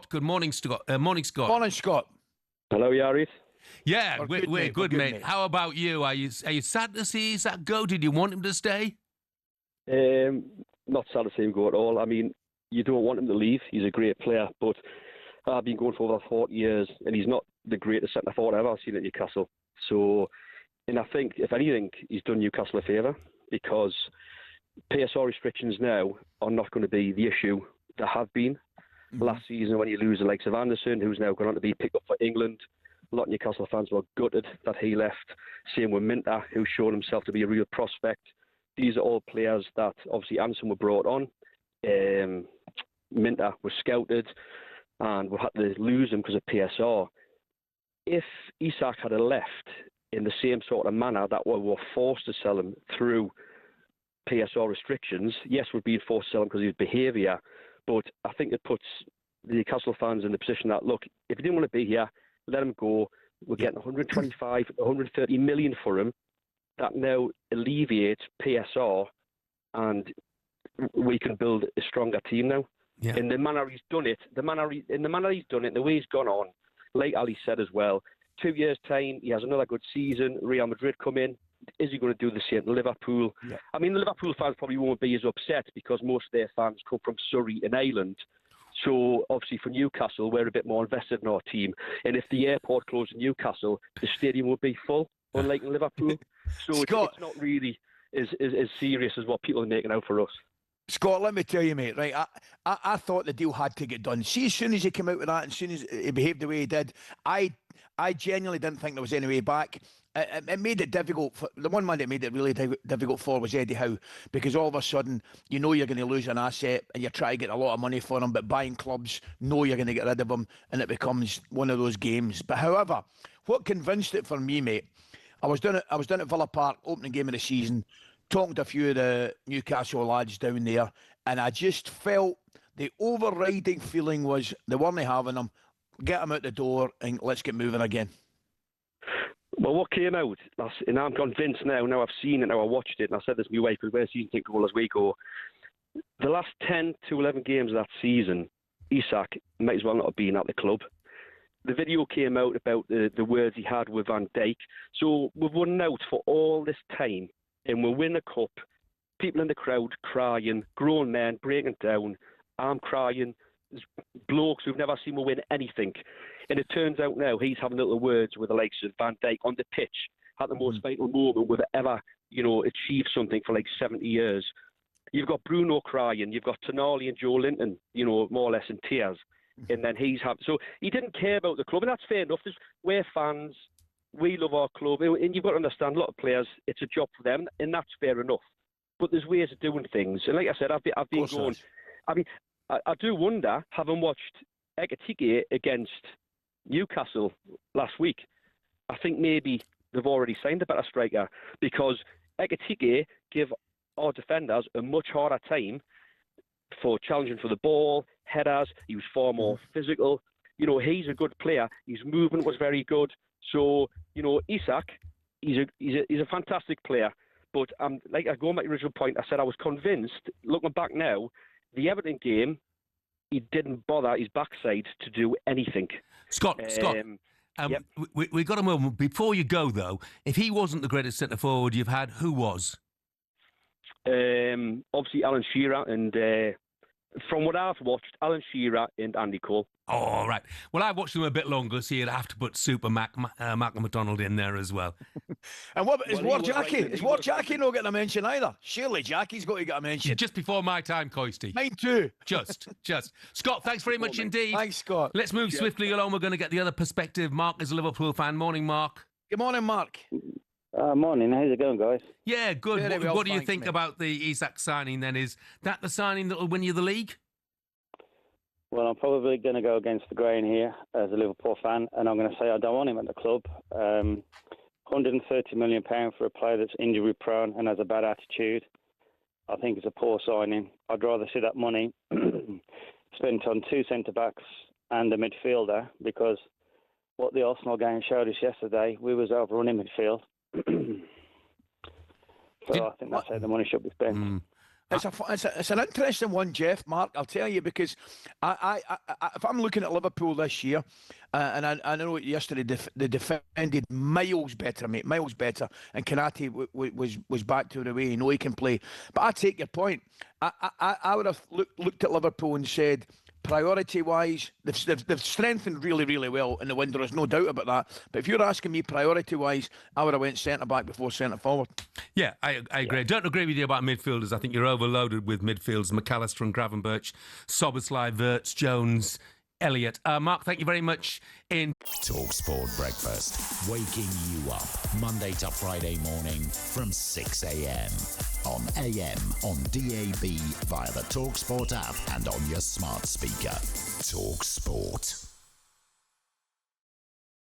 Scott. Good morning, Scott. Morning, Scott. Morning, Scott. Hello, Yaris. Yeah, we're good, mate. How about you? Are you sad to see Isak go? Did you want him to stay? Not sad to see him go at all. I mean, you don't want him to leave. He's a great player, but I've been going for over 40 years, and he's not the greatest centre forward I've ever seen at Newcastle. So, and I think, if anything, he's done Newcastle a favour, because PSR restrictions now are not going to be the issue that have been. Last season, when you lose the likes of Anderson, who's now gone on to be picked up for England, a lot of Newcastle fans were gutted that he left. Same with Minter, who showed himself to be a real prospect. These are all players that, obviously, Anderson were brought on. Minter was scouted, and we had to lose him because of PSR. If Isak had left in the same sort of manner that we were forced to sell him through PSR restrictions, yes, we're being forced to sell him because of his behaviour, but I think it puts the Newcastle fans in the position that, look, if he didn't want to be here, let him go. We're getting 125, 130 million for him. That now alleviates PSR, and we can build a stronger team now. Yeah. In the manner he's done it, the way he's gone on, like Ali said as well, 2 years' time, he has another good season. Real Madrid come in. Is he going to do the same to Liverpool? Yeah. I mean, the Liverpool fans probably won't be as upset because most of their fans come from Surrey and Ireland. So, obviously, for Newcastle, we're a bit more invested in our team. And if the airport closed in Newcastle, the stadium would be full, unlike in Liverpool. So it's not really as serious as what people are making out for us. Scott, let me tell you, mate, right, I thought the deal had to get done. See, as soon as he came out with that, and as soon as he behaved the way he did, I genuinely didn't think there was any way back. It made it difficult. The one man that made it really difficult for was Eddie Howe, because all of a sudden, you know you're going to lose an asset and you're trying to get a lot of money for him, but buying clubs know you're going to get rid of him, and it becomes one of those games. But however, what convinced it for me, mate, I was down at Villa Park, opening game of the season, talking to a few of the Newcastle lads down there, and I just felt the overriding feeling was they weren't having him. Get him out the door and let's get moving again. Well, what came out, and I'm convinced now I've seen it, now I watched it, and I said this to my wife, because we're season ticket goal as we go. The last 10 to 11 games of that season, Isak might as well not have been at the club. The video came out about the words he had with Van Dijk. So we've won out for all this time, and we'll win a cup. People in the crowd crying, grown men breaking down. I'm crying. There's blokes who've never seen me win anything. And it turns out now he's having little words with the likes of Van Dijk on the pitch at the most vital moment we've ever, achieved something for like 70 years. You've got Bruno crying. You've got Tonali and Joe Linton, more or less in tears. And then so he didn't care about the club, and that's fair enough. We're fans. We love our club. And you've got to understand, a lot of players, it's a job for them, and that's fair enough. But there's ways of doing things. And like I said, I've been going... I mean, I do wonder, having watched Ekitike against Newcastle last week, I think maybe they've already signed a better striker, because Ekitike gave our defenders a much harder time for challenging for the ball, headers. He was far more physical. He's a good player. His movement was very good. So, Isak, he's a fantastic player. But like I go on my original point, I said I was convinced, looking back now, the Everton game, he didn't bother his backside to do anything. Scott, yep. we got a moment. Before you go, though, if he wasn't the greatest centre-forward you've had, who was? Obviously Alan Shearer, and from what I've watched, Alan Shearer and Andy Cole. Oh, all right. Well, I watched them a bit longer, so you'd have to put Super Malcolm McDonald in there as well. And is War Jackie? Is War Jackie not getting a mention either? Surely Jackie's got to get a mention. Just before my time, Coisty. Mine too. Just. Scott, thanks very much indeed. Thanks, Scott. Let's move swiftly along. We're going to get the other perspective. Mark is a Liverpool fan. Morning, Mark. Good morning, Mark. Morning. How's it going, guys? Yeah, good. What do you think mate. about the Isak signing then? Is that the signing that will win you the league? Well, I'm probably going to go against the grain here as a Liverpool fan, and I'm going to say I don't want him at the club. £130 million for a player that's injury prone and has a bad attitude, I think it's a poor signing. I'd rather see that money spent on two centre-backs and a midfielder, because what the Arsenal game showed us yesterday, we was overrunning midfield. So I think that's how the money should be spent. It's an interesting one, Jeff, Mark. I'll tell you, because I if I'm looking at Liverpool this year, and I know yesterday they defended miles better, mate, miles better, and Kanate was back to the way he know he can play. But I take your point. I would have looked at Liverpool and said, priority-wise, they've strengthened really, really well in the window. There's no doubt about that. But if you're asking me priority-wise, I would have went centre-back before centre-forward. Yeah, I agree. I don't agree with you about midfielders. I think you're overloaded with midfielders. McAllister and Gravenberch, Szoboszlai, Wirtz, Jones, Elliott. Mark, thank you very much. talkSPORT Breakfast, waking you up Monday to Friday morning from 6 a.m. on AM, on DAB, via the talkSPORT app and on your smart speaker. talkSPORT.